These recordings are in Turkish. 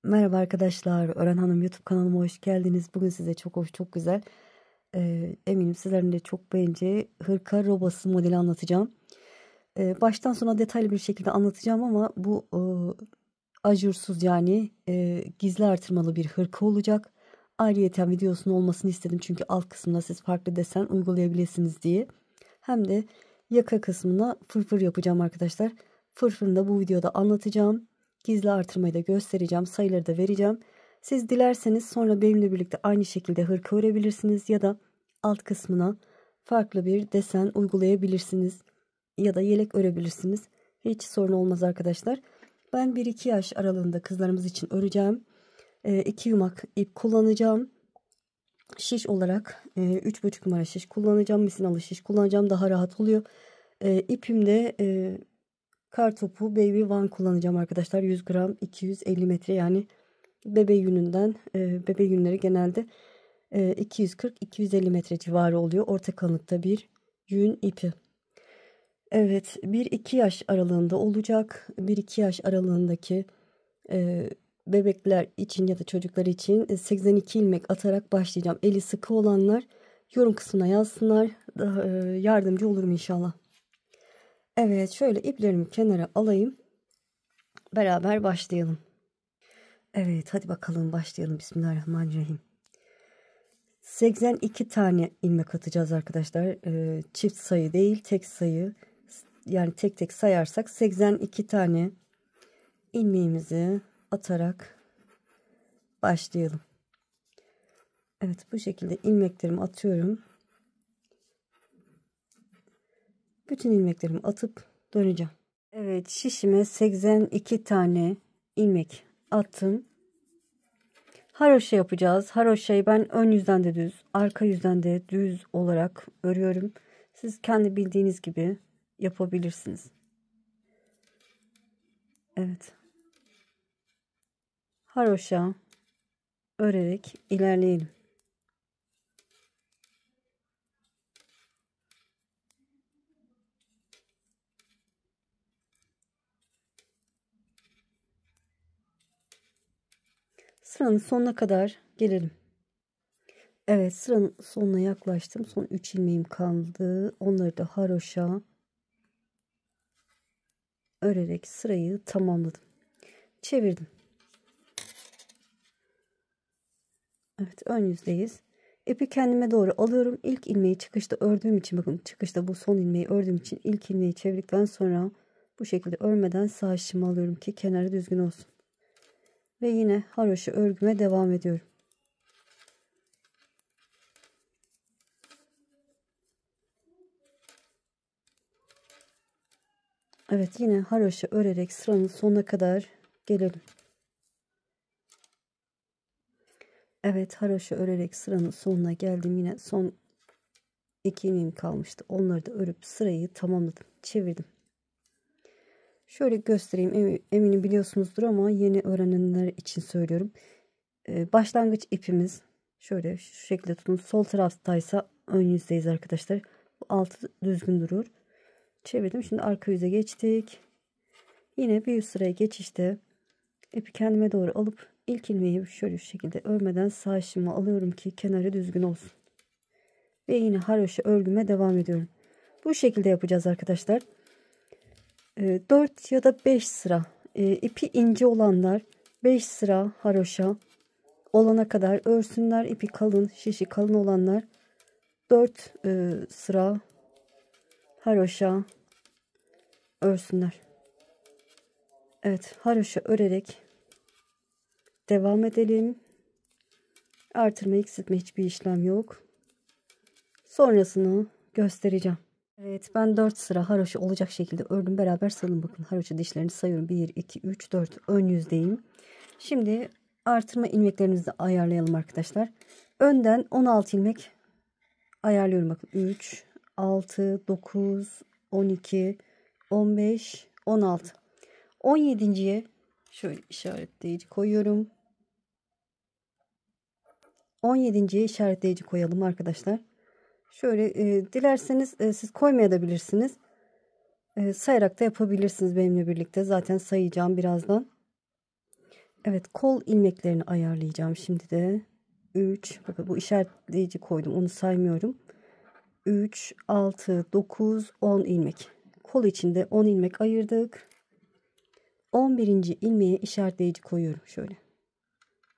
Merhaba arkadaşlar, Ören Hanım YouTube kanalıma hoş geldiniz. Bugün size çok hoş, çok güzel, eminim sizlerin de çok beğeneceği hırka robası modeli anlatacağım. Baştan sona detaylı bir şekilde anlatacağım ama bu ajursuz yani gizli artırmalı bir hırka olacak. Ayrıyeten videosunun olmasını istedim çünkü alt kısmına siz farklı desen uygulayabilirsiniz diye. Hem de yaka kısmına fırfır yapacağım arkadaşlar. Fırfırını da bu videoda anlatacağım. Gizli artırmayı da göstereceğim. Sayıları da vereceğim. Siz dilerseniz sonra benimle birlikte aynı şekilde hırka örebilirsiniz ya da alt kısmına farklı bir desen uygulayabilirsiniz ya da yelek örebilirsiniz. Hiç sorun olmaz arkadaşlar. Ben 1-2 yaş aralığında kızlarımız için öreceğim. 2 yumak ip kullanacağım. Şiş olarak 3,5 numara şiş kullanacağım. Misinalı şiş kullanacağım. Daha rahat oluyor. İpimde Kartopu Baby One kullanacağım arkadaşlar. 100 gram 250 metre yani bebe yününden. Bebe yünleri genelde 240-250 metre civarı oluyor. Orta kalınlıkta bir yün ipi. Evet, 1-2 yaş aralığında olacak. 1-2 yaş aralığındaki bebekler için ya da çocuklar için 82 ilmek atarak başlayacağım. Eli sıkı olanlar yorum kısmına yazsınlar. Daha yardımcı olurum inşallah. Evet, şöyle iplerimi kenara alayım. Beraber başlayalım. Evet, hadi bakalım başlayalım. Bismillahirrahmanirrahim. 82 tane ilmek atacağız arkadaşlar. Çift sayı değil, tek sayı. Yani tek tek sayarsak 82 tane ilmeğimizi atarak başlayalım. Evet, bu şekilde ilmeklerimi atıyorum. Bütün ilmeklerimi atıp döneceğim. Evet, şişime 82 tane ilmek attım. Haroşa yapacağız. Haroşayı ben ön yüzden de düz, arka yüzden de düz olarak örüyorum. Siz kendi bildiğiniz gibi yapabilirsiniz. Evet. Haroşa örerek ilerleyelim. Sıranın sonuna kadar gelelim. Evet, sıranın sonuna yaklaştım. Son 3 ilmeğim kaldı. Onları da haroşa örerek sırayı tamamladım. Çevirdim. Evet, ön yüzdeyiz. İpi kendime doğru alıyorum. İlk ilmeği çıkışta ördüğüm için, bakın çıkışta bu son ilmeği ördüğüm için ilk ilmeği çevirdikten sonra bu şekilde örmeden sağ şişimi alıyorum ki kenarı düzgün olsun. Ve yine haroşa örgüme devam ediyorum. Evet, yine haroşa örerek sıranın sonuna kadar gelelim. Evet, haroşa örerek sıranın sonuna geldim. Yine son 2 ilmeğim kalmıştı. Onları da örüp sırayı tamamladım. Çevirdim. Şöyle göstereyim. Eminim biliyorsunuzdur ama yeni öğrenenler için söylüyorum. Başlangıç ipimiz şöyle şu şekilde tutun. Sol taraftaysa ön yüzdeyiz arkadaşlar. Bu altı düzgün durur. Çevirdim. Şimdi arka yüze geçtik. Yine bir üst sıraya geçişte ipi kendime doğru alıp ilk ilmeği şöyle şu şekilde örmeden sağ şişimi alıyorum ki kenarı düzgün olsun. Ve yine haroşa örgüme devam ediyorum. Bu şekilde yapacağız arkadaşlar. 4 ya da 5 sıra ipi ince olanlar 5 sıra haroşa olana kadar örsünler. İpi kalın, şişi kalın olanlar 4 sıra haroşa örsünler. Evet, haroşa örerek devam edelim. Artırma, eksiltme hiçbir işlem yok. Sonrasını göstereceğim. Evet, ben 4 sıra haroşa olacak şekilde ördüm. Beraber sayalım, bakın haroşa dişlerini sayıyorum. 1 2 3 4 ön yüzdeyim. Şimdi artırma ilmeklerimizi ayarlayalım arkadaşlar. Önden 16 ilmek ayarlıyorum, bakın 3 6 9 12 15 16 17.'ye şöyle işaretleyici koyuyorum. 17.'ye işaretleyici koyalım arkadaşlar. Şöyle dilerseniz siz koymayabilirsiniz. Sayarak da yapabilirsiniz benimle birlikte. Zaten sayacağım birazdan. Evet, kol ilmeklerini ayarlayacağım şimdi de. 3, bakın bu işaretleyici koydum, onu saymıyorum. 3, 6, 9, 10 ilmek. Kol içinde 10 ilmek ayırdık. 11. ilmeğe işaretleyici koyuyorum şöyle.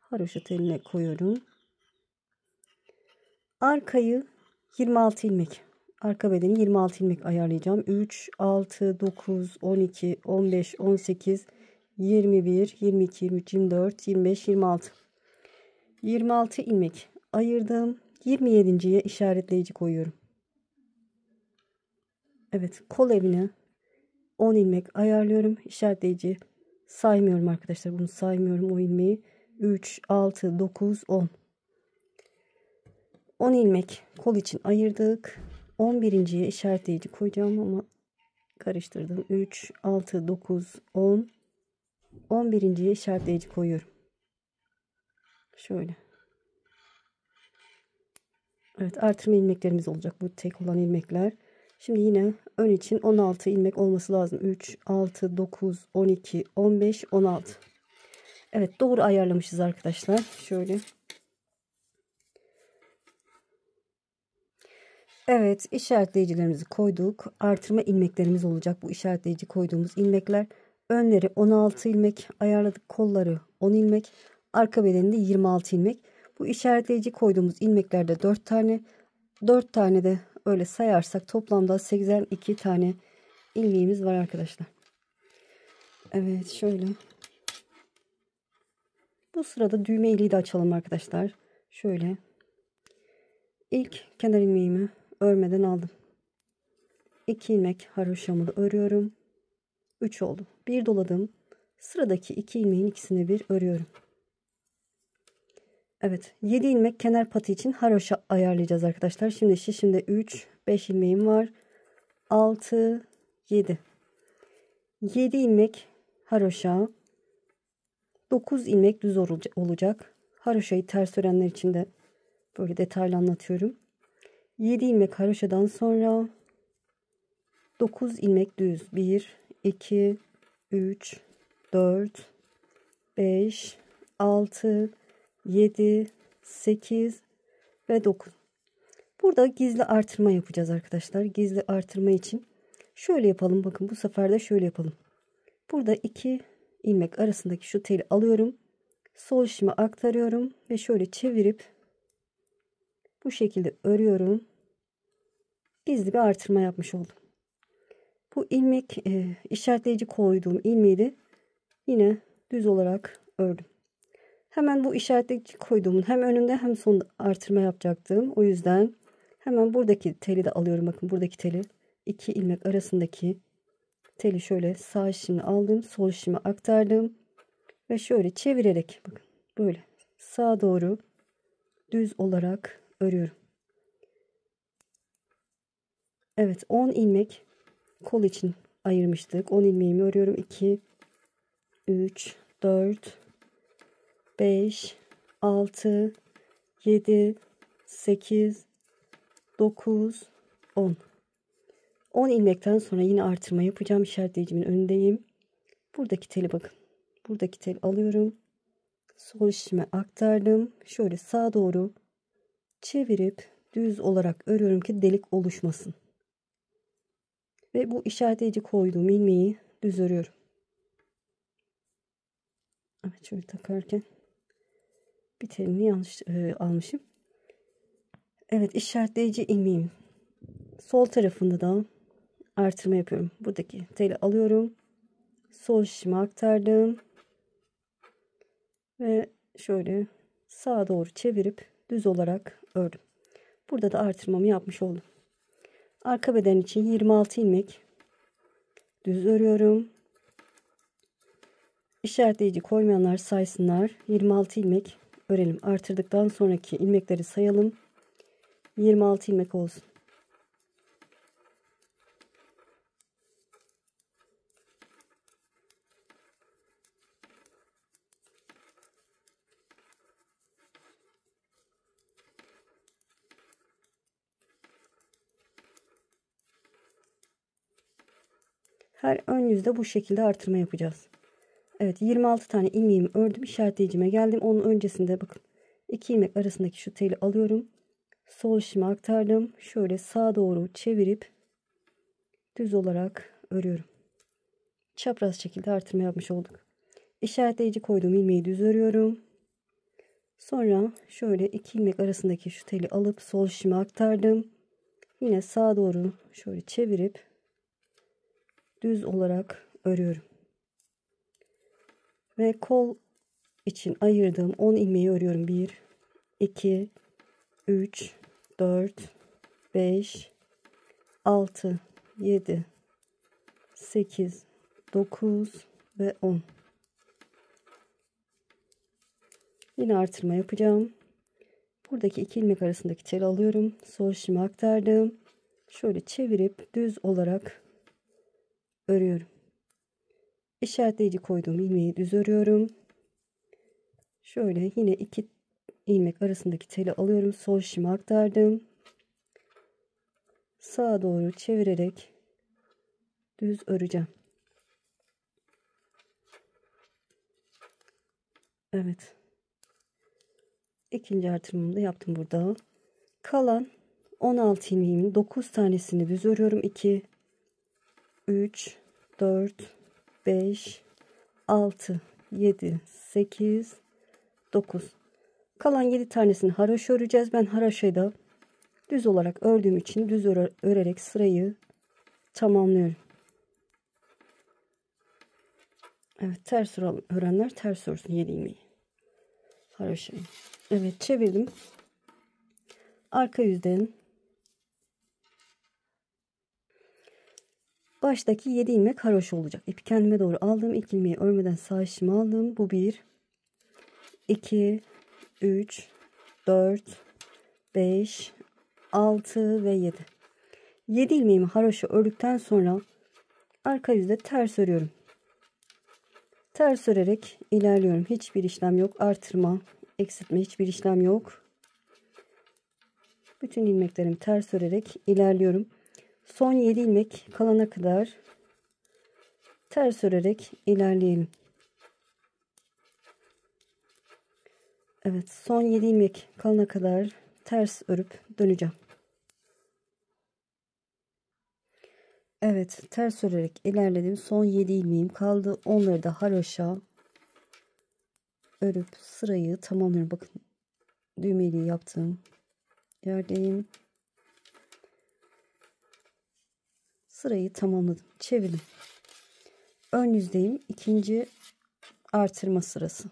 Haroşa teline koyuyorum. Arkayı 26 ilmek. Arka bedeni 26 ilmek ayarlayacağım. 3, 6, 9, 12, 15, 18, 21, 22, 23, 24, 25, 26. 26 ilmek ayırdım. 27.ye işaretleyici koyuyorum. Evet, kol evine 10 ilmek ayarlıyorum. İşaretleyici saymıyorum arkadaşlar. Bunu saymıyorum, o ilmeği. 3, 6, 9, 10. 10 ilmek kol için ayırdık. 11.ye işaretleyici koyacağım ama karıştırdım. 3, 6, 9, 10. 11.ye işaretleyici koyuyorum. Şöyle. Evet, artırma ilmeklerimiz olacak bu tek olan ilmekler. Şimdi yine ön için 16 ilmek olması lazım. 3, 6, 9, 12, 15, 16. Evet, doğru ayarlamışız arkadaşlar. Şöyle. Evet, işaretleyicilerimizi koyduk. Artırma ilmeklerimiz olacak bu işaretleyici koyduğumuz ilmekler. Önleri 16 ilmek ayarladık. Kolları 10 ilmek. Arka bedeninde 26 ilmek. Bu işaretleyici koyduğumuz ilmeklerde 4 tane. 4 tane de öyle sayarsak toplamda 82 tane ilmeğimiz var arkadaşlar. Evet, şöyle. Bu sırada düğme iliği de açalım arkadaşlar. Şöyle. İlk kenar ilmeğimi örmeden aldım. 2 ilmek haroşamı da örüyorum. 3 oldu. Bir doladım. Sıradaki 2 ilmeğin ikisini bir örüyorum. Evet, 7 ilmek kenar patı için haroşa ayarlayacağız arkadaşlar. Şimdi şişimde 3, 5 ilmeğim var. 6, 7. 7 ilmek haroşa, 9 ilmek düz olacak. Haroşayı ters örenler için de böyle detaylı anlatıyorum. 7 ilmek haroşadan sonra 9 ilmek düz. 1, 2, 3, 4, 5, 6, 7, 8 ve 9. Burada gizli artırma yapacağız arkadaşlar. Gizli artırma için şöyle yapalım. Bakın, bu sefer de şöyle yapalım. Burada 2 ilmek arasındaki şu teli alıyorum. Sol şişime aktarıyorum ve şöyle çevirip bu şekilde örüyorum. Gizli bir artırma yapmış oldum. Bu ilmek işaretleyici koyduğum ilmeği de yine düz olarak ördüm. Hemen bu işaretleyici koyduğumun hem önünde hem sonunda artırma yapacaktım. O yüzden hemen buradaki teli de alıyorum. Bakın, buradaki teli, 2 ilmek arasındaki teli şöyle sağ şişime aldım. Sol şişime aktardım. Ve şöyle çevirerek, bakın, böyle sağa doğru düz olarak örüyorum. Evet, 10 ilmek kol için ayırmıştık. 10 ilmeğimi örüyorum. 2, 3, 4, 5, 6, 7, 8, 9, 10. 10 ilmekten sonra yine artırma yapacağım. İşaretleyicimin önündeyim. Buradaki teli, bakın. Buradaki teli alıyorum. Sol şişime aktardım. Şöyle sağa doğru çevirip düz olarak örüyorum ki delik oluşmasın. Ve bu işaretleyici koyduğum ilmeği düz örüyorum. Evet, şöyle takarken bir telini yanlış almışım. Evet, işaretleyici ilmeğim sol tarafında da artırma yapıyorum. Buradaki teli alıyorum. Sol şişime aktardım. Ve şöyle sağa doğru çevirip düz olarak ördüm. Burada da artırmamı yapmış oldum. Arka beden için 26 ilmek düz örüyorum. İşaretleyici koymayanlar saysınlar. 26 ilmek örelim. Artırdıktan sonraki ilmekleri sayalım. 26 ilmek olsun. Her ön yüzde bu şekilde artırma yapacağız. Evet, 26 tane ilmeğimi ördüm. İşaretleyicime geldim. Onun öncesinde bakın 2 ilmek arasındaki şu teli alıyorum. Sol işime aktardım. Şöyle sağa doğru çevirip düz olarak örüyorum. Çapraz şekilde artırma yapmış olduk. İşaretleyici koyduğum ilmeği düz örüyorum. Sonra şöyle 2 ilmek arasındaki şu teli alıp sol işime aktardım. Yine sağa doğru şöyle çevirip düz olarak örüyorum. Ve kol için ayırdığım 10 ilmeği örüyorum. 1, 2, 3, 4, 5, 6, 7, 8, 9 ve 10. Yine artırma yapacağım. Buradaki 2 ilmek arasındaki teli alıyorum. Sol işime aktardım. Şöyle çevirip düz olarak örüyorum. İşaretleyici koyduğum ilmeği düz örüyorum. Şöyle yine 2 ilmek arasındaki teli alıyorum. Sol işime aktardım. Sağa doğru çevirerek düz öreceğim. Evet. İkinci artırmamı da yaptım burada. Kalan 16 ilmeğimin 9 tanesini düz örüyorum. 2, 3, 4, 5, 6, 7, 8, 9. Kalan 7 tanesini haroşa öreceğiz. Ben haroşayı da düz olarak ördüğüm için düz örerek sırayı tamamlıyorum. Evet, ters örenler ters örsün 7 ilmeği. Haroşayı. Evet, çevirdim. Arka yüzden baştaki 7 ilmek haroşa olacak. İpi kendime doğru aldım. İlk ilmeği örmeden sağ işimi aldım. Bu 1, 2, 3, 4, 5, 6 ve 7. 7 ilmeğimi haroşa ördükten sonra arka yüzde ters örüyorum. Ters örerek ilerliyorum. Hiçbir işlem yok. Artırma, eksiltme hiçbir işlem yok. Bütün ilmeklerimi ters örerek ilerliyorum. Son 7 ilmek kalana kadar ters örerek ilerleyelim. Evet, son 7 ilmek kalana kadar ters örüp döneceğim. Evet, ters örerek ilerledim. Son 7 ilmeğim kaldı. Onları da haroşa örüp sırayı tamamlıyorum. Bakın, düğmeli yaptığım yerdeyim. Sırayı tamamladım. Çevirdim. Ön yüzdeyim. İkinci artırma sırası.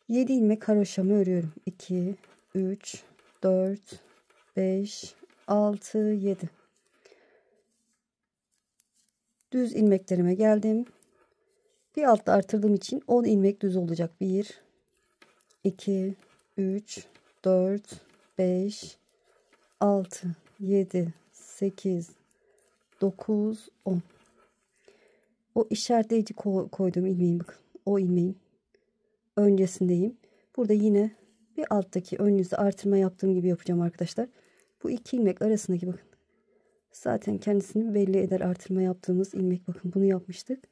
7 ilmek haroşamı örüyorum. 2, 3, 4, 5, 6, 7. Düz ilmeklerime geldim. Bir altta artırdığım için 10 ilmek düz olacak. 1, 2, 3, 4, 5, 6, 7, 8, 9, 10. O işaretleyici koyduğum ilmeğin, bakın, o ilmeğin öncesindeyim. Burada yine bir alttaki ön yüzde artırma yaptığım gibi yapacağım arkadaşlar. Bu 2 ilmek arasındaki, bakın, zaten kendisini belli eder artırma yaptığımız ilmek. Bakın, bunu yapmıştık.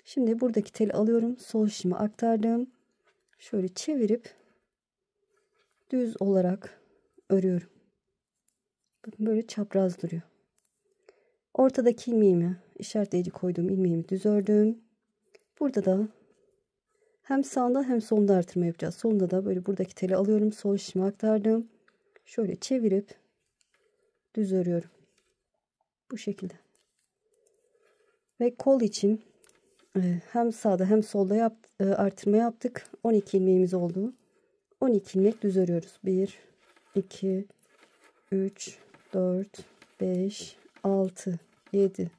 Şimdi buradaki teli alıyorum. Sol işime aktardım. Şöyle çevirip düz olarak örüyorum. Bakın, böyle çapraz duruyor. Ortadaki ilmeğimi, işaretleyici koyduğum ilmeğimi düz ördüm. Burada da hem sağında hem solunda artırma yapacağız. Solunda da böyle buradaki teli alıyorum. Sol işime aktardım. Şöyle çevirip düz örüyorum. Bu şekilde. Ve kol için hem sağda hem solda artırma yaptık. 12 ilmeğimiz oldu. 12 ilmek düz örüyoruz. 1, 2, 3, 4, 5, 6, 7,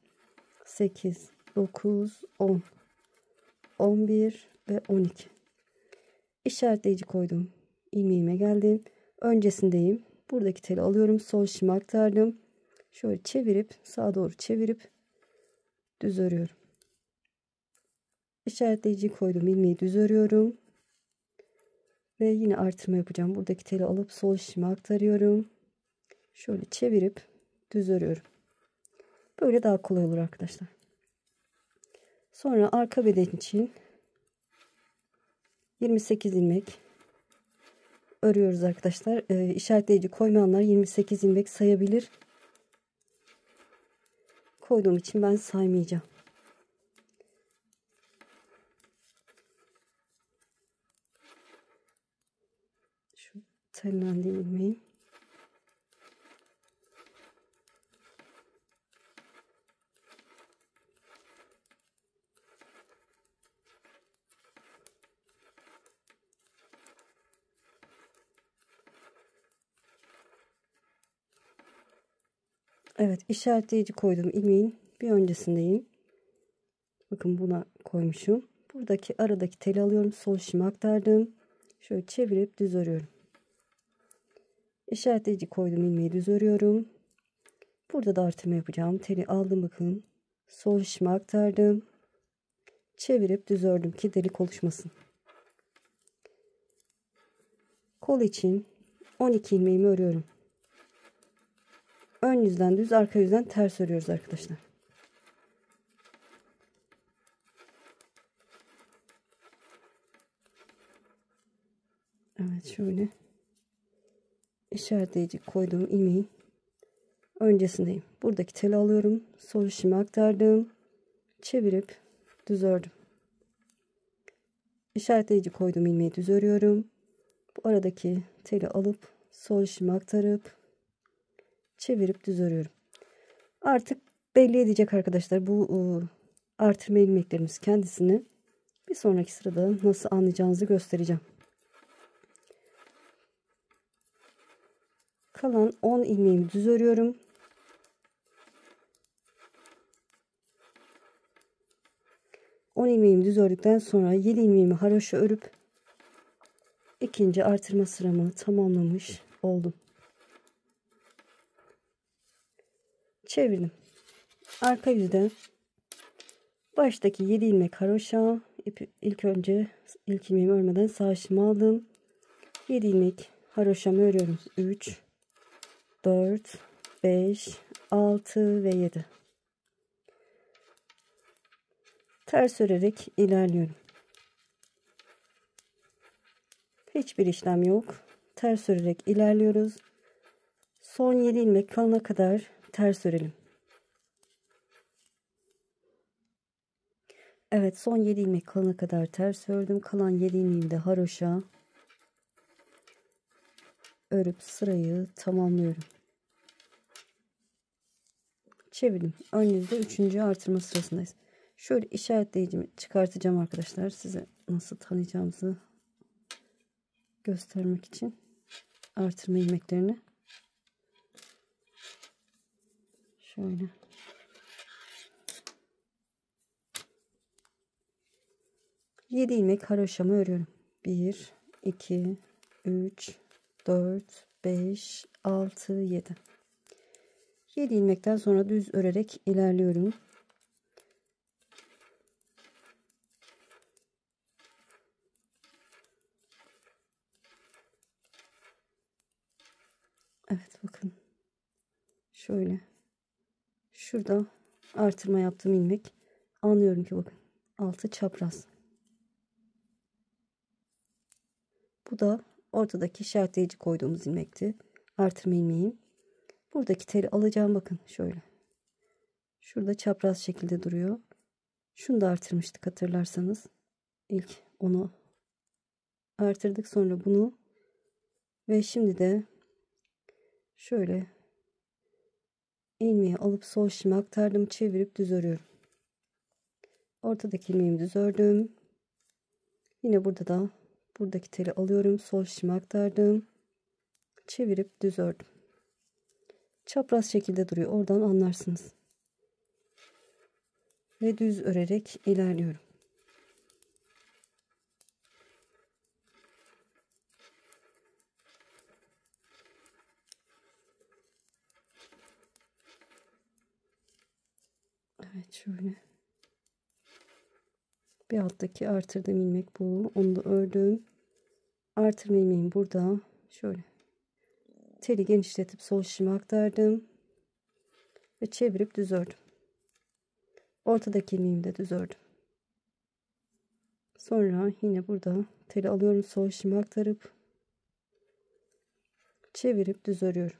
8, 9, 10, 11 ve 12. İşaretleyici koydum. İlmeğime geldim. Öncesindeyim. Buradaki teli alıyorum. Sol işime aktardım. Şöyle çevirip sağa doğru çevirip düz örüyorum. İşaretleyici koydum. İlmeği düz örüyorum. Ve yine artırma yapacağım. Buradaki teli alıp sol işime aktarıyorum. Şöyle çevirip düz örüyorum. Böyle daha kolay olur arkadaşlar. Sonra arka beden için 28 ilmek örüyoruz arkadaşlar. İşaretleyici koymayanlar 28 ilmek sayabilir. Koyduğum için ben saymayacağım. Şu tellendiğim ilmeği. Evet, işaretleyici koydum ilmeğin bir öncesindeyim. Bakın buna koymuşum. Buradaki aradaki teli alıyorum. Sol şişime aktardım. Şöyle çevirip düz örüyorum. İşaretleyici koydum ilmeği düz örüyorum. Burada da artırma yapacağım. Teli aldım bakın. Sol şişime aktardım. Çevirip düz ördüm ki delik oluşmasın. Kol için 12 ilmeğimi örüyorum. Ön yüzden düz, arka yüzden ters örüyoruz arkadaşlar. Evet, şöyle işaretleyici koyduğum ilmeğin öncesindeyim. Buradaki teli alıyorum. Sol şişime aktardım. Çevirip düz ördüm. İşaretleyici koyduğum ilmeği düz örüyorum. Bu aradaki teli alıp sol şişime aktarıp çevirip düz örüyorum. Artık belli edecek arkadaşlar bu artırma ilmeklerimiz kendisini. Bir sonraki sırada nasıl anlayacağınızı göstereceğim. Kalan 10 ilmeğimi düz örüyorum. İlmeğimi düz ördükten sonra 7 ilmeğimi haroşa örüp ikinci artırma sıramı tamamlamış oldum. Çevirdim. Arka yüzden baştaki 7 ilmek haroşa, ilk önce ilk ilmeğimi örmeden sağ şişimi aldım. 7 ilmek haroşamı örüyorum. 3 4 5 6 ve 7. Ters örerek ilerliyorum. Hiçbir işlem yok. Ters örerek ilerliyoruz. Son 7 ilmek kalana kadar ters örelim. Evet, son 7 ilmek kalana kadar ters ördüm. Kalan 7 ilmeğimi de haroşa örüp sırayı tamamlıyorum. Çevirdim. Ön yüzde 3. artırma sırasındayız. Şöyle işaretleyicimi çıkartacağım arkadaşlar. Size nasıl tanıyacağımızı göstermek için artırma ilmeklerini. Şöyle. Yedi ilmek haroşamı örüyorum. 1 2 3 4 5 6 7. 7 ilmekten sonra düz örerek ilerliyorum. Evet, bakın. Şöyle. Şurada artırma yaptığım ilmek. Anlıyorum ki bakın. Altı çapraz. Bu da ortadaki işaretleyici koyduğumuz ilmekti. Artırma ilmeğim. Buradaki teli alacağım bakın şöyle. Şurada çapraz şekilde duruyor. Şunu da artırmıştık hatırlarsanız. İlk onu artırdık, sonra bunu ve şimdi de şöyle ilmeği alıp sol şişime aktardım, çevirip düz örüyorum. Ortadaki ilmeğimi düz ördüm. Yine burada da buradaki teli alıyorum, sol şişime aktardım, çevirip düz ördüm. Çapraz şekilde duruyor, oradan anlarsınız. Ve düz örerek ilerliyorum. Evet, şöyle. Bir alttaki artırdığım ilmek bu. Onu da ördüm. Artırma ilmeğim burada. Şöyle. Teli genişletip sol şişime aktardım. Ve çevirip düz ördüm. Ortadaki ilmeğimi de düz ördüm. Sonra yine burada teli alıyorum, sol şişime aktarıp çevirip düz örüyorum.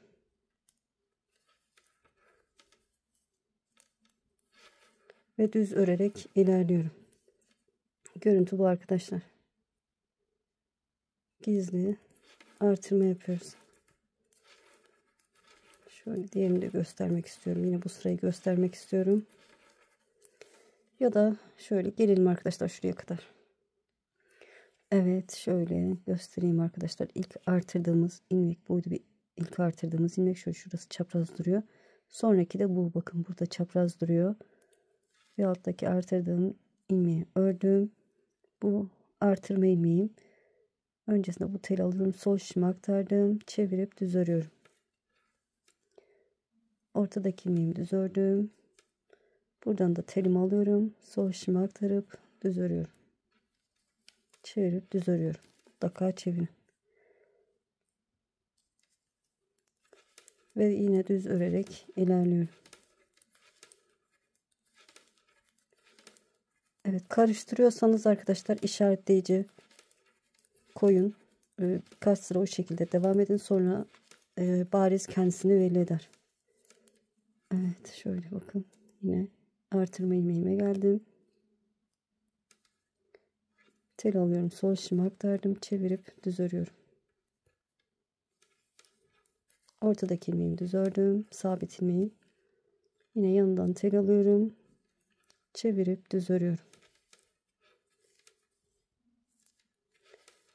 Ve düz örerek ilerliyorum. Görüntü bu arkadaşlar. Gizli artırma yapıyoruz. Şöyle diğerini de göstermek istiyorum. Yine bu sırayı göstermek istiyorum. Ya da şöyle gelelim arkadaşlar şuraya kadar. Evet, şöyle göstereyim arkadaşlar. İlk artırdığımız ilmek buydu. İlk artırdığımız ilmek şurası çapraz duruyor. Sonraki de bu, bakın burada çapraz duruyor. Ve alttaki artırdığım ilmeği ördüm. Bu artırma ilmeğim. Öncesinde bu teli alıyorum, sol şişime aktardım, çevirip düz örüyorum. Ortadaki ilmeğimi düz ördüm. Buradan da telimi alıyorum, sol şişime aktarıp düz örüyorum. Çevirip düz örüyorum. Mutlaka çevirin. Ve yine düz örerek ilerliyorum. Evet, karıştırıyorsanız arkadaşlar işaretleyici koyun. Birkaç sıra o şekilde devam edin. Sonra bariz kendisini belli eder. Evet, şöyle bakın. Yine artırma ilmeğime geldim. Tel alıyorum, sol şişime aktardım, çevirip düz örüyorum. Ortadaki ilmeğimi düz ördüm, sabit ilmeğim. Yine yanından tel alıyorum, çevirip düz örüyorum.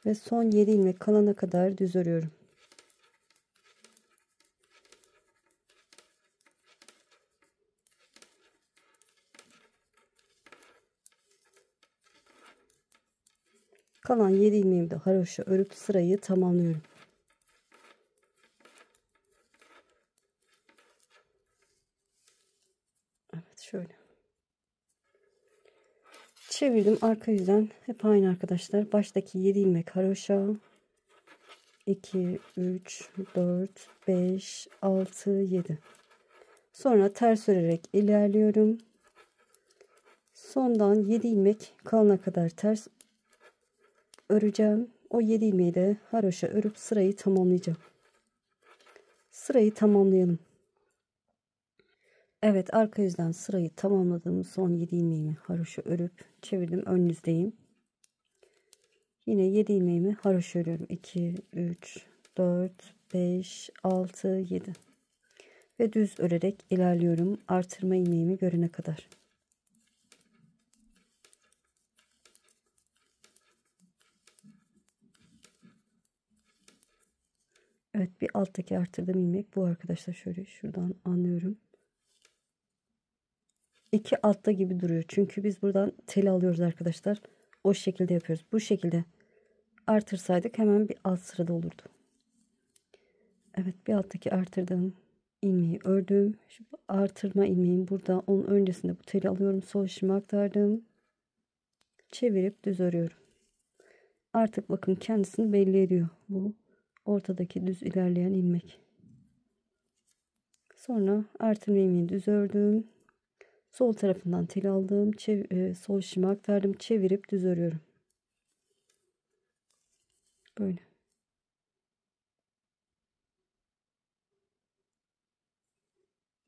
Ve son 7 ilmek kalana kadar düz örüyorum. Kalan 7 ilmeğimi de haroşa örüp sırayı tamamlıyorum. Evet, şöyle. Çevirdim arka yüzden, hep aynı arkadaşlar. Baştaki 7 ilmek haroşa. 2, 3, 4, 5, 6, 7. Sonra ters örerek ilerliyorum. Sondan 7 ilmek kalana kadar ters öreceğim. O 7 ilmeği de haroşa örüp sırayı tamamlayacağım. Sırayı tamamlayalım. Evet, arka yüzden sırayı tamamladım. Son 7 ilmeğimi haroşa örüp çevirdim. Ön yüzdeyim. Yine 7 ilmeğimi haroşa örüyorum. 2, 3, 4, 5, 6, 7. Ve düz örerek ilerliyorum. Artırma ilmeğimi görene kadar. Evet, bir alttaki artırdığım ilmek bu arkadaşlar. Şöyle şuradan anlıyorum. 2 altta gibi duruyor. Çünkü biz buradan tel alıyoruz arkadaşlar. O şekilde yapıyoruz. Bu şekilde artırsaydık hemen bir alt sırada olurdu. Evet, bir alttaki artırdığım ilmeği ördüm. Şu artırma ilmeğim burada. Onun öncesinde bu teli alıyorum. Sol şişime aktardım. Çevirip düz örüyorum. Artık bakın kendisini belli ediyor. Bu ortadaki düz ilerleyen ilmek. Sonra artırma ilmeğini düz ördüm. Sol tarafından tel aldım. Sol şişime aktardım. Çevirip düz örüyorum. Böyle.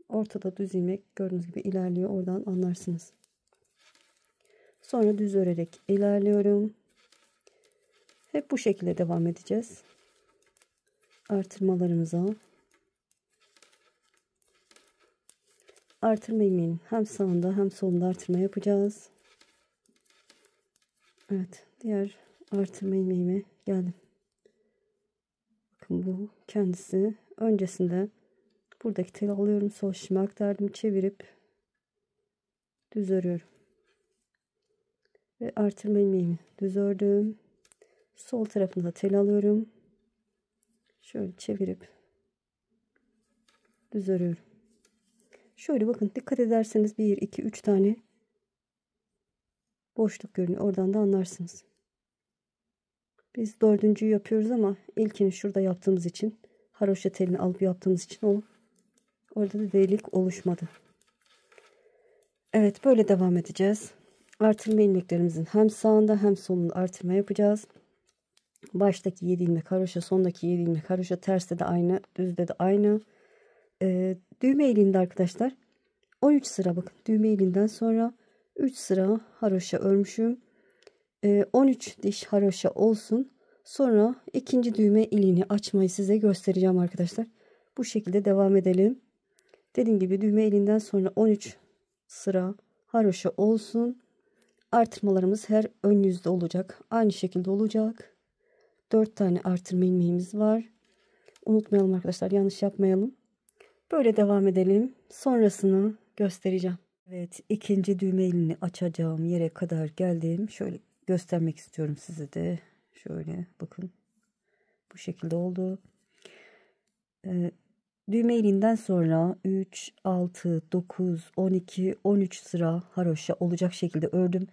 Ortada düz ilmek gördüğünüz gibi ilerliyor. Oradan anlarsınız. Sonra düz örerek ilerliyorum. Hep bu şekilde devam edeceğiz. Artırmalarımıza. Artırma ilmeğinin hem sağında hem solunda artırma yapacağız. Evet, diğer artırma ilmeğime geldim. Bakın bu kendisi. Öncesinde buradaki teli alıyorum, sol şişime aktardım, çevirip düz örüyorum. Ve artırma ilmeğimi düz ördüm. Sol tarafında tel alıyorum. Şöyle çevirip düz örüyorum. Şöyle bakın, dikkat ederseniz 1, 2, 3 tane boşluk görünüyor. Oradan da anlarsınız. Biz dördüncüyü yapıyoruz ama ilkini şurada yaptığımız için, haroşa telini alıp yaptığımız için orada da delik oluşmadı. Evet, böyle devam edeceğiz. Artırma ilmeklerimizin hem sağında hem solunda artırma yapacağız. Baştaki 7 ilmek haroşa, sondaki 7 ilmek haroşa, terste de aynı, düzde de aynı. Düğme iliğinde arkadaşlar 13 sıra, bakın düğme iliğinden sonra 3 sıra haroşa örmüşüm. 13 diş haroşa olsun. Sonra ikinci düğme iliğini açmayı size göstereceğim arkadaşlar. Bu şekilde devam edelim. Dediğim gibi düğme iliğinden sonra 13 sıra haroşa olsun. Artırmalarımız her ön yüzde olacak. Aynı şekilde olacak. 4 tane artırma ilmeğimiz var. Unutmayalım arkadaşlar, yanlış yapmayalım. Böyle devam edelim. Sonrasını göstereceğim. Evet, ikinci düğme ilini açacağım yere kadar geldim. Şöyle göstermek istiyorum size de. Şöyle bakın. Bu şekilde oldu. Düğme iliğinden sonra 3, 6, 9, 12, 13 sıra haroşa olacak şekilde ördüm.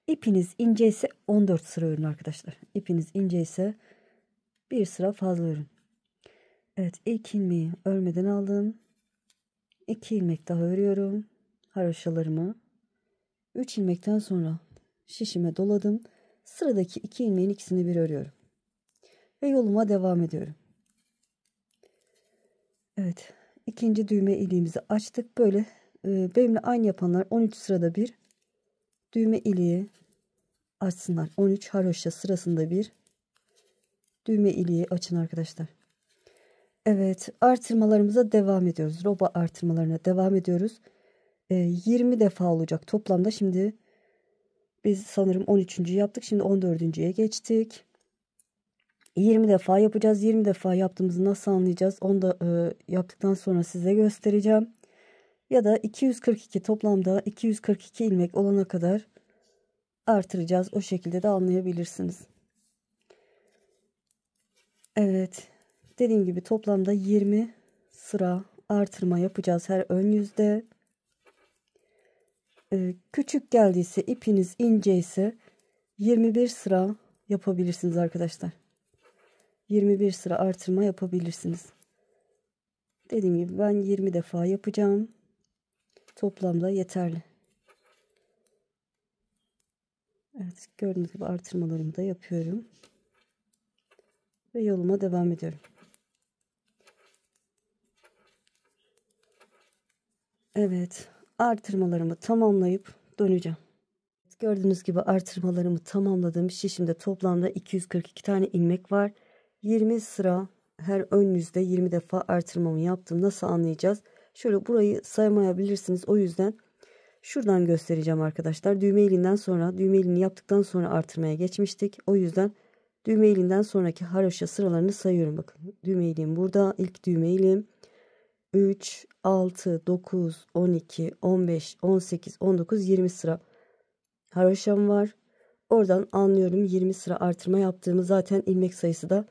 İpiniz ince ise 14 sıra örün arkadaşlar. İpiniz ince ise bir sıra fazla örün. Evet, ilk ilmeği örmeden aldım. 2 ilmek daha örüyorum haroşalarımı. 3 ilmekten sonra şişime doladım. Sıradaki 2 ilmeğin ikisini bir örüyorum. Ve yoluma devam ediyorum. Evet, ikinci düğme iliğimizi açtık. Böyle benimle aynı yapanlar 13 sırada bir düğme iliği açsınlar. 13 haroşa sırasında bir düğme iliği açın arkadaşlar. Evet, artırmalarımıza devam ediyoruz. Roba artırmalarına devam ediyoruz. 20 defa olacak toplamda. Şimdi biz sanırım 13. yaptık. Şimdi 14.'ye geçtik. 20 defa yapacağız. 20 defa yaptığımızı nasıl anlayacağız? Onu da yaptıktan sonra size göstereceğim. Ya da 242, toplamda 242 ilmek olana kadar artıracağız. O şekilde de anlayabilirsiniz. Evet. Dediğim gibi toplamda 20 sıra artırma yapacağız her ön yüzde. Küçük geldiyse, ipiniz ince ise 21 sıra yapabilirsiniz arkadaşlar. 21 sıra artırma yapabilirsiniz. Dediğim gibi ben 20 defa yapacağım. Toplamda yeterli. Evet, gördüğünüz gibi artırmalarımı da yapıyorum. Ve yoluma devam ediyorum. Evet, artırmalarımı tamamlayıp döneceğim. Gördüğünüz gibi artırmalarımı tamamladım. Şişimde toplamda 242 tane ilmek var. 20 sıra her ön yüzde 20 defa artırmamı yaptım. Nasıl anlayacağız? Şöyle burayı saymayabilirsiniz. O yüzden şuradan göstereceğim arkadaşlar. Düğme iliğinden sonra, düğme iliğini yaptıktan sonra artırmaya geçmiştik. O yüzden düğme iliğinden sonraki haroşa sıralarını sayıyorum. Bakın, düğme iliğim burada. İlk düğme iliğim 3, 6, 9, 12, 15, 18, 19, 20 sıra haroşam var. Oradan anlıyorum 20 sıra artırma yaptığımı. Zaten ilmek sayısı da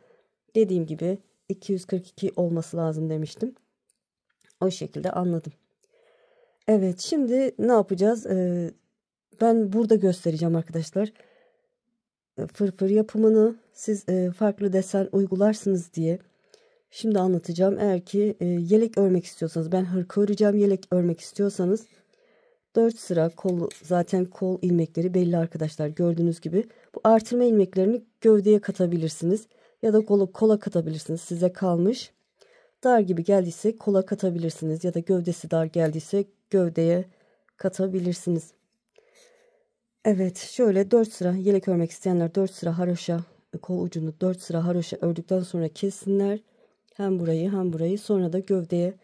dediğim gibi 242 olması lazım demiştim. O şekilde anladım. Evet, şimdi ne yapacağız? Ben burada göstereceğim arkadaşlar. Fırfır yapımını siz farklı desen uygularsınız diye. Şimdi anlatacağım. Eğer ki yelek örmek istiyorsanız, ben hırka öreceğim. Yelek örmek istiyorsanız 4 sıra kol, zaten kol ilmekleri belli arkadaşlar, gördüğünüz gibi. Bu artırma ilmeklerini gövdeye katabilirsiniz. Ya da kola katabilirsiniz. Size kalmış. Dar gibi geldiyse kola katabilirsiniz. Ya da gövdesi dar geldiyse gövdeye katabilirsiniz. Evet, şöyle 4 sıra yelek örmek isteyenler 4 sıra haroşa, kol ucunu 4 sıra haroşa ördükten sonra kessinler. Hem burayı hem burayı, sonra da gövdeye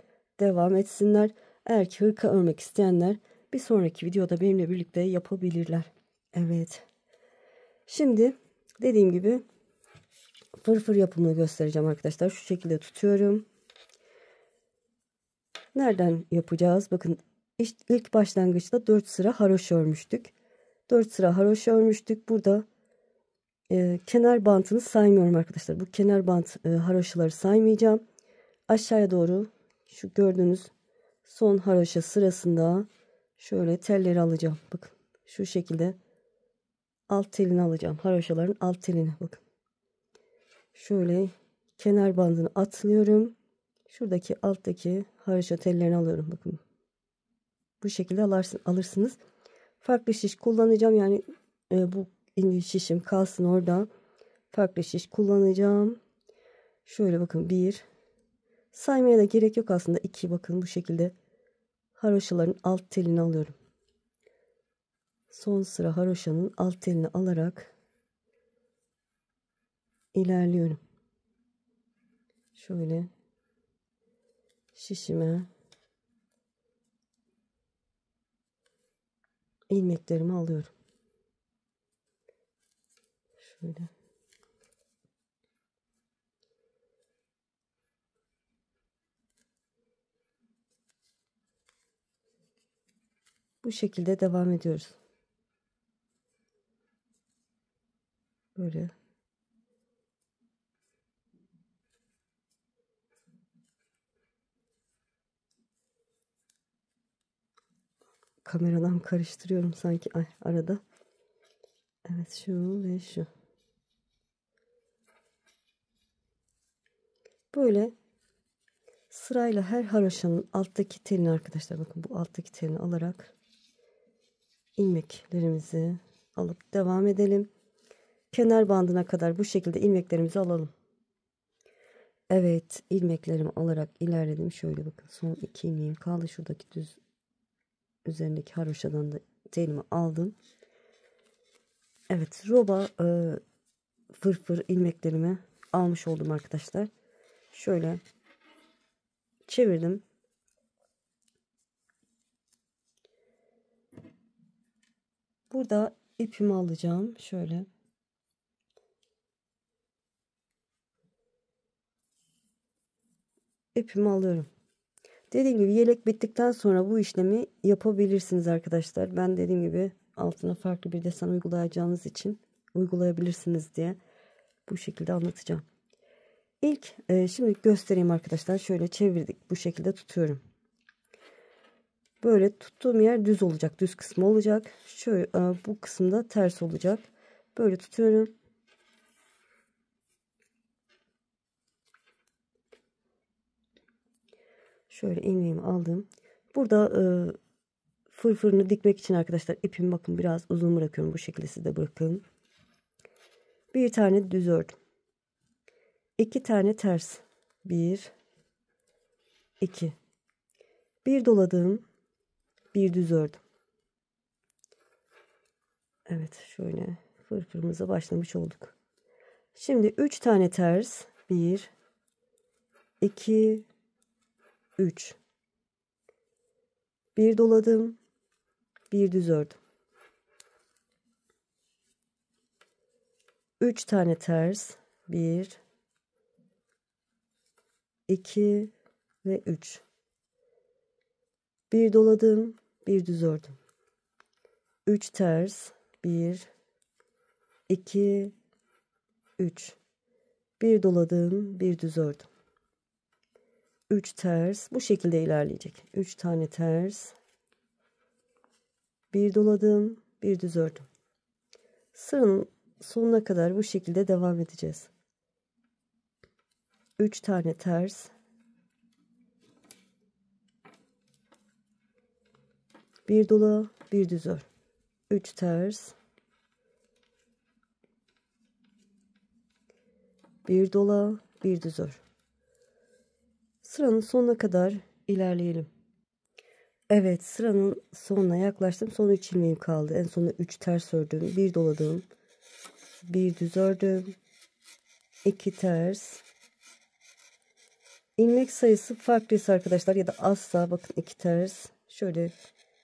devam etsinler. Eğer ki hırka örmek isteyenler bir sonraki videoda benimle birlikte yapabilirler. Evet. Şimdi dediğim gibi fırfır yapımını göstereceğim arkadaşlar. Şu şekilde tutuyorum. Nereden yapacağız? Bakın, işte ilk başlangıçta 4 sıra haroşa örmüştük. 4 sıra haroşa örmüştük. Burada kenar bantını saymıyorum arkadaşlar. Bu kenar bant haroşaları saymayacağım. Aşağıya doğru şu gördüğünüz son haroşa sırasında şöyle telleri alacağım. Bakın, şu şekilde alt telini alacağım. Haroşaların alt telini bakın. Şöyle kenar bandını atlıyorum. Şuradaki alttaki haroşa tellerini alıyorum. Bakın. Bu şekilde alırsınız. Farklı şiş kullanacağım. Yani bu şişim kalsın orada. Farklı şiş kullanacağım. Şöyle bakın 1. Saymaya da gerek yok aslında. 2 bakın bu şekilde haroşaların alt telini alıyorum. Son sıra haroşanın alt telini alarak ilerliyorum. Şöyle şişime ilmeklerimi alıyorum. Şöyle. Bu şekilde devam ediyoruz. Böyle. Kameradan karıştırıyorum sanki arada. Evet şu ve şu. Böyle sırayla her haroşanın alttaki telini arkadaşlar bakın bu alttaki telini alarak ilmeklerimizi alıp devam edelim. Kenar bandına kadar bu şekilde ilmeklerimizi alalım. Evet ilmeklerimi alarak ilerledim. Şöyle bakın son 2 ilmeğim kaldı. Şuradaki düz üzerindeki haroşadan da telimi aldım. Evet roba fırfır ilmeklerimi almış oldum arkadaşlar. Şöyle çevirdim. Burada ipimi alacağım. Şöyle. İpimi alıyorum. Dediğim gibi yelek bittikten sonra bu işlemi yapabilirsiniz arkadaşlar. Ben dediğim gibi altına farklı bir desen uygulayacağınız için uygulayabilirsiniz diye bu şekilde anlatacağım. İlk şimdi göstereyim arkadaşlar. Şöyle çevirdik. Bu şekilde tutuyorum. Böyle tuttuğum yer düz olacak. Düz kısmı olacak. Şöyle bu kısımda ters olacak. Böyle tutuyorum. Şöyle ilmeğimi aldım. Burada fırfırını dikmek için arkadaşlar ipimi bakın biraz uzun bırakıyorum. Bu şekilde siz de bırakın. Bir tane düz ördüm. 2 tane ters. 1 2 bir doladım. Bir düz ördüm. Evet şöyle fırfırımıza başlamış olduk. Şimdi 3 tane ters. 1 2 3 bir doladım. Bir düz ördüm. 3 tane ters. 1 2 ve 3 bir doladım. Bir düz ördüm. 3 ters. 1 2 3 bir doladım. Bir düz ördüm. 3 ters bu şekilde ilerleyecek. 3 tane ters. Bir doladım. Bir düz ördüm. Sıranın sonuna kadar bu şekilde devam edeceğiz. 3 tane ters. Bir dola, bir düz ör. 3 ters. Bir dola, bir düz ör. Sıranın sonuna kadar ilerleyelim. Evet sıranın sonuna yaklaştım. Son 3 ilmeğim kaldı. En sonunda 3 ters ördüm. Bir doladım. Bir düz ördüm. 2 ters. İlmek sayısı farklıysa arkadaşlar ya da azsa bakın 2 ters. Şöyle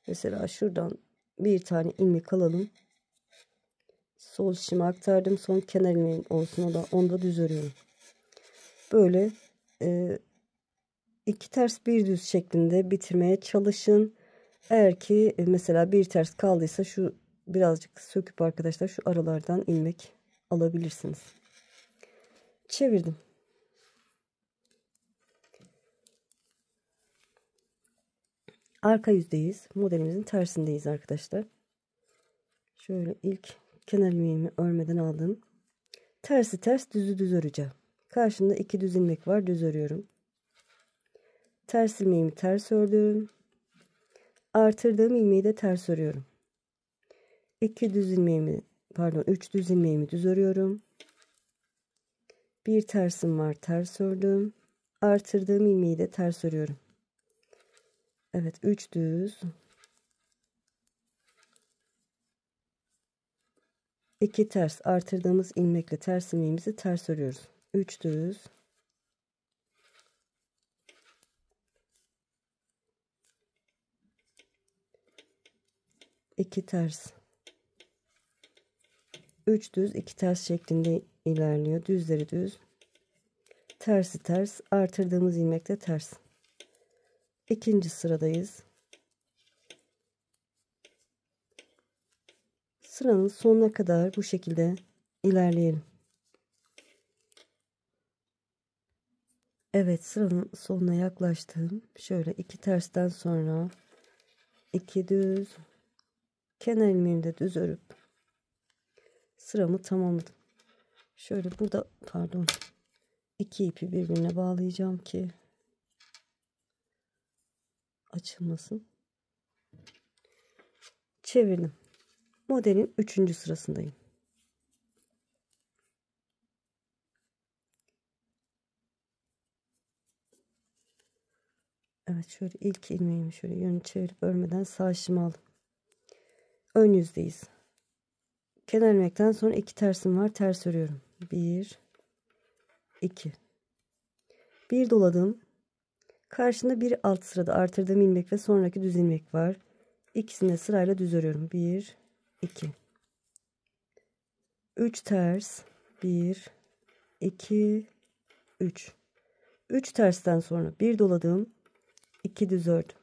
mesela şuradan bir tane ilmek alalım. Sol şişime aktardım. Son kenar ilmeğim olsun. Onda düz örüyorum. Böyle 2 ters bir düz şeklinde bitirmeye çalışın. Eğer ki mesela bir ters kaldıysa şu birazcık söküp arkadaşlar şu aralardan ilmek alabilirsiniz. Çevirdim. Arka yüzdeyiz. Modelimizin tersindeyiz arkadaşlar. Şöyle ilk kenar ilmeğimi örmeden aldım. Tersi ters, düzü düz öreceğim. Karşımda 2 düz ilmek var. Düz örüyorum. Ters ilmeğimi ters ördüm. Artırdığım ilmeği de ters örüyorum. 2 düz ilmeğimi, pardon 3 düz ilmeğimi düz örüyorum. Bir tersim var, ters ördüm. Artırdığım ilmeği de ters örüyorum. Evet, 3 düz, 2 ters, artırdığımız ilmekle ters ilmeğimizi ters örüyoruz. 3 düz, 2 ters, 3 düz, 2 ters şeklinde ilerliyor. Düzleri düz, tersi ters, artırdığımız ilmekle ters. İkinci sıradayız. Sıranın sonuna kadar bu şekilde ilerleyelim. Evet, sıranın sonuna yaklaştım. Şöyle 2 tersten sonra 2 düz, kenar ilmeğimi de düz örüp sıramı tamamladım. Şöyle burada, pardon, 2 ipi birbirine bağlayacağım ki açılmasın. Çevirdim. Modelin 3. sırasındayım. Evet, şöyle ilk ilmeğimi şöyle yönü çevirip örmeden sağ işimi aldım. Ön yüzdeyiz. Kenar ilmekten sonra 2 tersim var, ters örüyorum. 1 2 bir doladım. Karşında bir alt sırada artırdığım ilmek ve sonraki düz ilmek var. İkisini de sırayla düz örüyorum. 1 2 3 ters, 1 2 3 3 tersten sonra bir doladım, 2 düz ördüm.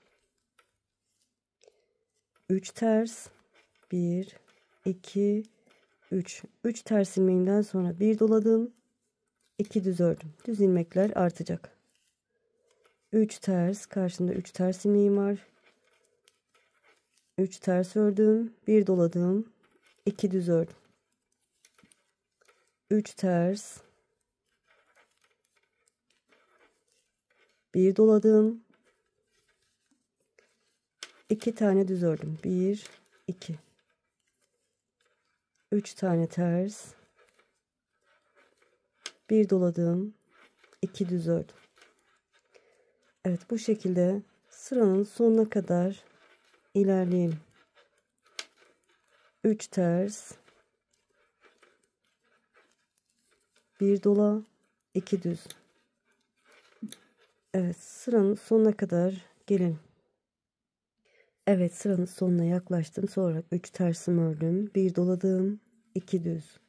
3 ters, 1 2 3 3 ters ilmeğinden sonra bir doladım, 2 düz ördüm. Düz ilmekler artacak. 3 ters, karşında 3 ters ilmeğim var. 3 ters ördüm, bir doladım, 2 düz ördüm. 3 ters, bir doladım, 2 tane düz ördüm. 1 2 3 tane ters, bir doladım, 2 düz ördüm. Evet, bu şekilde sıranın sonuna kadar ilerleyelim. 3 ters, bir dola, 2 düz. Evet, sıranın sonuna kadar gelin. Evet, sıranın sonuna yaklaştım. Sonra 3 tersim ördüm, bir doladım, 2 düz.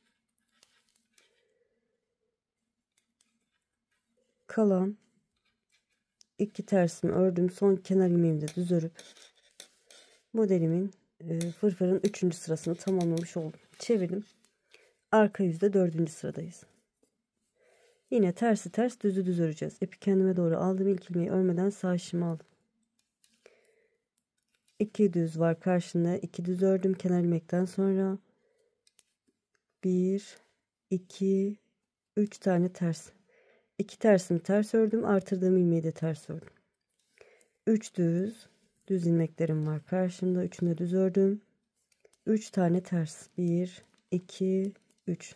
Kalan 2 tersimi ördüm. Son kenar ilmeğimi de düz örüp modelimin fırfırın 3. sırasını tamamlamış oldum. Çevirdim. Arka yüzde 4. sıradayız. Yine tersi ters, düzü düz öreceğiz. İpi kendime doğru aldım. İlk ilmeği örmeden sağ işimi aldım. 2 düz var karşında. 2 düz ördüm kenar ilmekten sonra. 1 2 3 tane ters. 2 tersimi ters ördüm. Artırdığım ilmeği de ters ördüm. 3 düz ilmeklerim var karşımda. 3'ünü düz ördüm. 3 tane ters. 1 2 3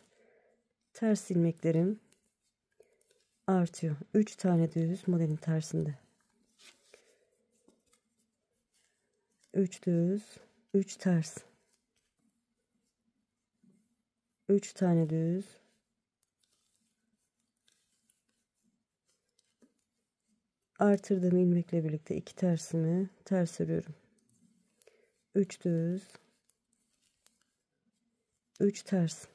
ters ilmeklerim artıyor. 3 tane düz modelin tersinde. 3 düz, 3 ters. 3 tane düz. Artırdığım ilmekle birlikte 2 tersimi ters örüyorum. 3 düz, 3 ters.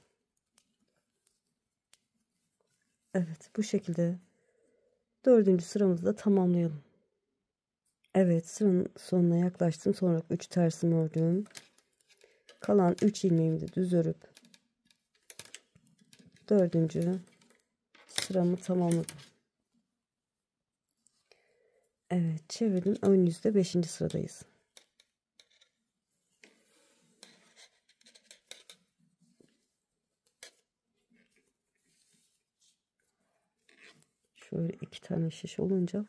Evet, bu şekilde 4. sıramızı da tamamlayalım. Evet, sıranın sonuna yaklaştım. Sonra 3 tersimi ördüm. Kalan 3 ilmeğimi de düz örüp 4. sıramı tamamladım. Evet, çevirdim. Ön yüzde 5. sıradayız. Şöyle 2 tane şiş olunca.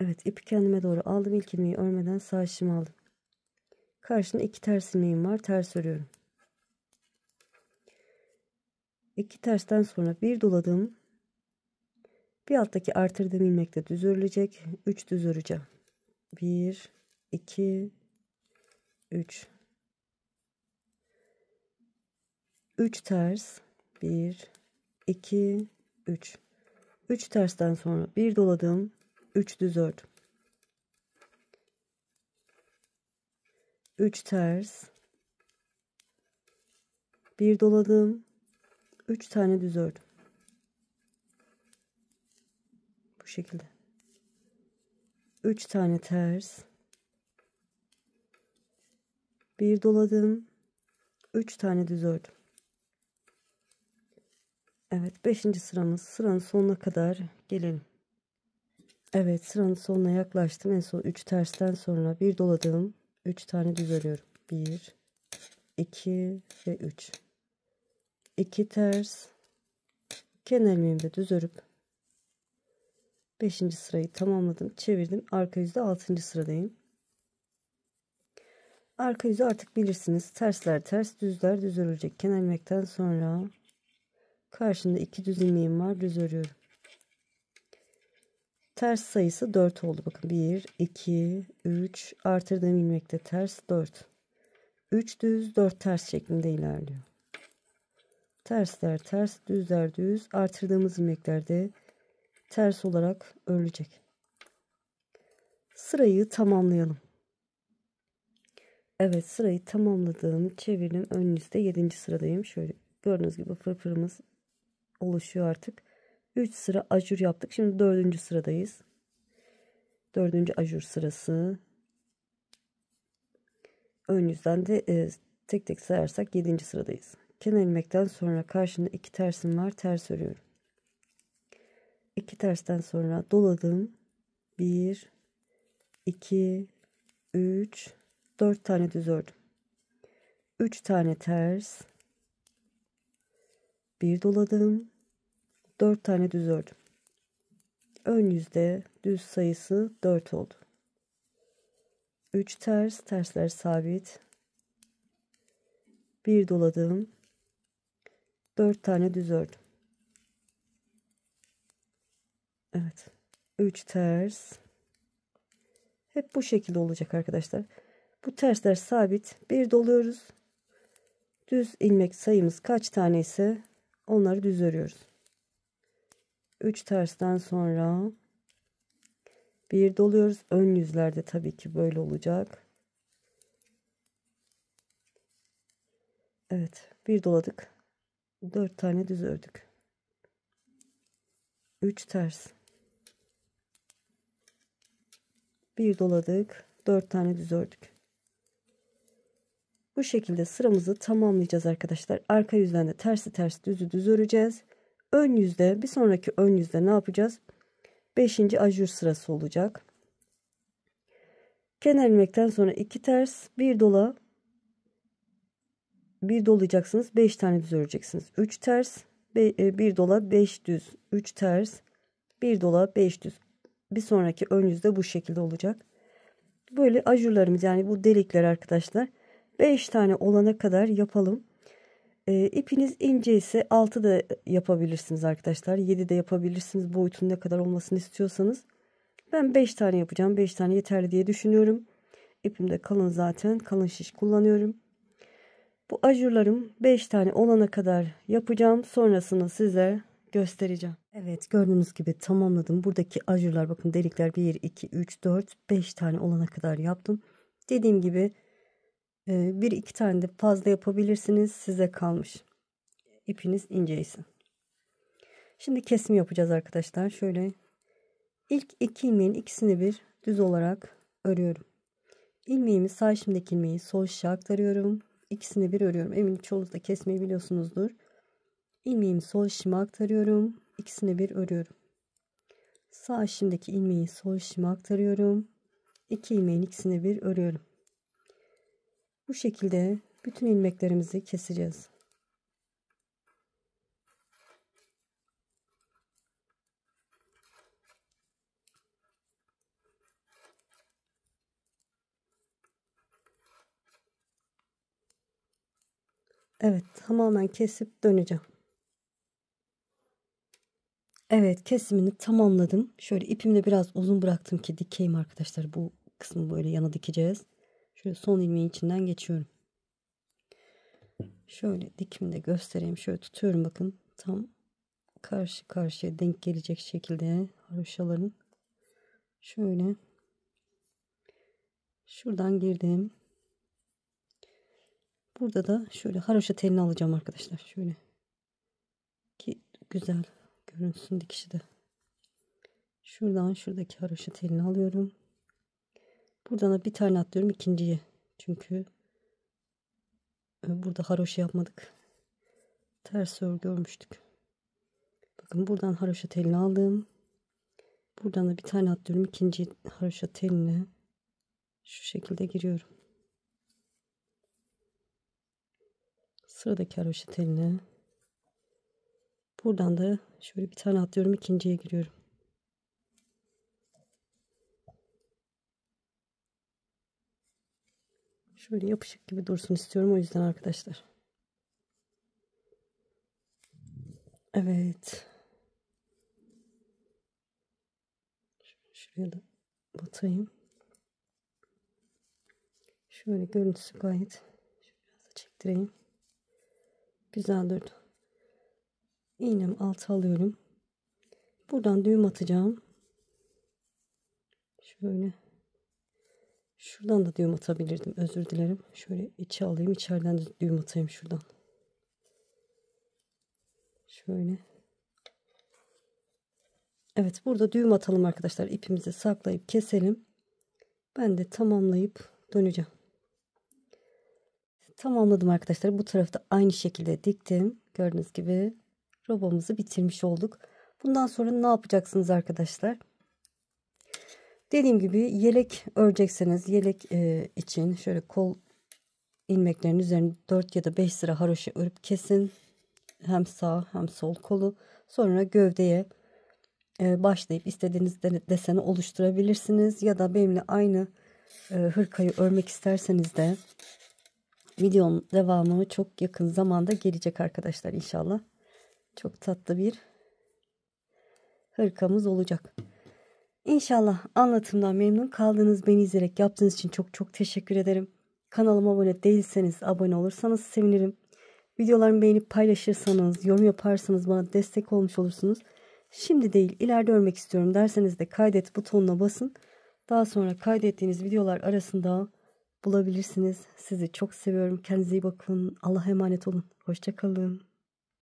Evet, ipi kendime doğru aldım. İlk ilmeği örmeden sağ işimi aldım. Karşında 2 ters ilmeğim var. Ters örüyorum. 2 tersten sonra bir doladım. Bir alttaki artırdığım ilmekte düz örülecek. 3 düz öreceğim. 1 2 3 3 ters, 1 2 3 3 tersten sonra bir doladım, 3 düz ördüm. 3 ters, bir doladım, 3 tane düz ördüm. Bu şekilde. 3 tane ters, bir doladım, 3 tane düz ördüm. Evet, 5. sıramız. Sıranın sonuna kadar gelelim. Evet, sıranın sonuna yaklaştım. En son 3 tersten sonra bir doladım, 3 tane düz örüyorum. 1 2 ve 3. 2 ters, kenar ilmeğimde düz örüp 5. sırayı tamamladım. Çevirdim. Arka yüzde 6. sıradayım. Arka yüzü artık bilirsiniz. Tersler ters, düzler düz örülecek. Kenar ilmekten sonra karşımda 2 düz ilmeğim var. Düz örüyorum. Ters sayısı 4 oldu. Bakın 1, 2, 3. Artırdığım ilmekte ters 4. 3 düz, 4 ters şeklinde ilerliyor. Tersler ters, düzler düz. Artırdığımız ilmeklerde ters olarak örülecek. Sırayı tamamlayalım. Evet, sırayı tamamladım. Çevirdim. Ön yüzde 7. sıradayım. Şöyle gördüğünüz gibi fırfırımız oluşuyor artık. 3 sıra ajur yaptık. Şimdi 4. sıradayız. 4. ajur sırası. Ön yüzden de tek tek sayarsak 7. sıradayız. Kenar ilmekten sonra karşında 2 tersim var. Ters örüyorum. 2 tersten sonra doladım. 1 2 3 4 tane düz ördüm. 3 tane ters, bir doladım, 4 tane düz ördüm. Ön yüzde düz sayısı 4 oldu. 3 ters, tersler sabit. Bir doladım, 4 tane düz ördüm. Evet. 3 ters. Hep bu şekilde olacak arkadaşlar. Bu tersler sabit. Bir doluyoruz. Düz ilmek sayımız kaç tane ise onları düz örüyoruz. 3 tersten sonra bir doluyoruz. Ön yüzlerde tabii ki böyle olacak. Evet, bir doladık. 4 tane düz ördük. 3 ters. Bir doladık. 4 tane düz ördük. Bu şekilde sıramızı tamamlayacağız arkadaşlar. Arka yüzden de tersi ters düzü düz öreceğiz. Ön yüzde, bir sonraki ön yüzde ne yapacağız? 5. ajur sırası olacak. Kenar ilmekten sonra 2 ters, bir dola, bir dolayacaksınız. 5 tane düz öreceksiniz. 3 ters, bir dola, 5 düz, 3 ters, bir dola, 5 düz. Bir sonraki ön yüzde bu şekilde olacak. Böyle ajurlarımız, yani bu delikler arkadaşlar, 5 tane olana kadar yapalım. İpiniz ince ise 6 da yapabilirsiniz arkadaşlar. 7 de yapabilirsiniz. Boyutun ne kadar olmasını istiyorsanız. Ben 5 tane yapacağım. 5 tane yeterli diye düşünüyorum. İpim de kalın zaten. Kalın şiş kullanıyorum. Bu ajurlarım 5 tane olana kadar yapacağım. Sonrasını size göstereceğim. Evet, gördüğünüz gibi tamamladım. Buradaki ajurlar, bakın delikler 1, 2, 3, 4, 5 tane olana kadar yaptım. Dediğim gibi bir iki tane de fazla yapabilirsiniz. Size kalmış. İpiniz inceyse. Şimdi kesim yapacağız arkadaşlar. Şöyle ilk 2 ilmeğin ikisini bir düz olarak örüyorum. İlmeğimi, sağ şimdiki ilmeği sol şişe aktarıyorum. İkisini bir örüyorum. Eminim çoğunuz da kesmeyi biliyorsunuzdur. İlmeğimi sol şişime aktarıyorum. İkisini bir örüyorum. Sağ şimdiki ilmeği sol şişime aktarıyorum. 2 ilmeğin ikisini bir örüyorum. Bu şekilde bütün ilmeklerimizi keseceğiz. Evet, tamamen kesip döneceğim. Evet, kesimini tamamladım. Şöyle ipimi de biraz uzun bıraktım ki dikeyim arkadaşlar. Bu kısmı böyle yana dikeceğiz. Şöyle son ilmeğin içinden geçiyorum. Şöyle dikimi de göstereyim. Şöyle tutuyorum, bakın. Tam karşı karşıya denk gelecek şekilde haroşaların. Şöyle. Şuradan girdim. Burada da şöyle haroşa telini alacağım arkadaşlar. Şöyle. Ki güzel görünsün dikişi de. Şuradan şuradaki haroşa telini alıyorum. Buradan da bir tane atlıyorum ikinciye. Çünkü burada haroşa yapmadık. Ters örgü örmüştük. Bakın buradan haroşa telini aldım. Buradan da bir tane atlıyorum ikinci haroşa teline. Şu şekilde giriyorum. Sıradaki haroşa teline. Buradan da şöyle bir tane atlıyorum ikinciye giriyorum. Şöyle yapışık gibi dursun istiyorum o yüzden arkadaşlar. Evet. Şuraya da batayım. Şöyle görüntüsü gayet. Biraz da çektireyim. Güzel durdu. İğnemi alta alıyorum. Buradan düğüm atacağım. Şöyle. Şuradan da düğüm atabilirdim. Özür dilerim. Şöyle içe alayım. İçeriden de düğüm atayım şuradan. Şöyle. Evet, burada düğüm atalım arkadaşlar. İpimizi saklayıp keselim. Ben de tamamlayıp döneceğim. Tamamladım arkadaşlar. Bu tarafta aynı şekilde diktim. Gördüğünüz gibi robamızı bitirmiş olduk. Bundan sonra ne yapacaksınız arkadaşlar? Dediğim gibi yelek örecekseniz yelek için şöyle kol ilmeklerin üzerine 4 ya da 5 sıra haroşa örüp kesin. Hem sağ hem sol kolu. Sonra gövdeye başlayıp istediğiniz deseni oluşturabilirsiniz. Ya da benimle aynı hırkayı örmek isterseniz de videonun devamı çok yakın zamanda gelecek arkadaşlar inşallah. Çok tatlı bir hırkamız olacak. İnşallah anlatımdan memnun kaldınız. Beni izleyerek yaptığınız için çok çok teşekkür ederim. Kanalıma abone değilseniz abone olursanız sevinirim. Videolarımı beğenip paylaşırsanız, yorum yaparsanız bana destek olmuş olursunuz. Şimdi değil, ileride örmek istiyorum derseniz de kaydet butonuna basın. Daha sonra kaydettiğiniz videolar arasında bulabilirsiniz. Sizi çok seviyorum. Kendinize iyi bakın. Allah'a emanet olun. Hoşça kalın.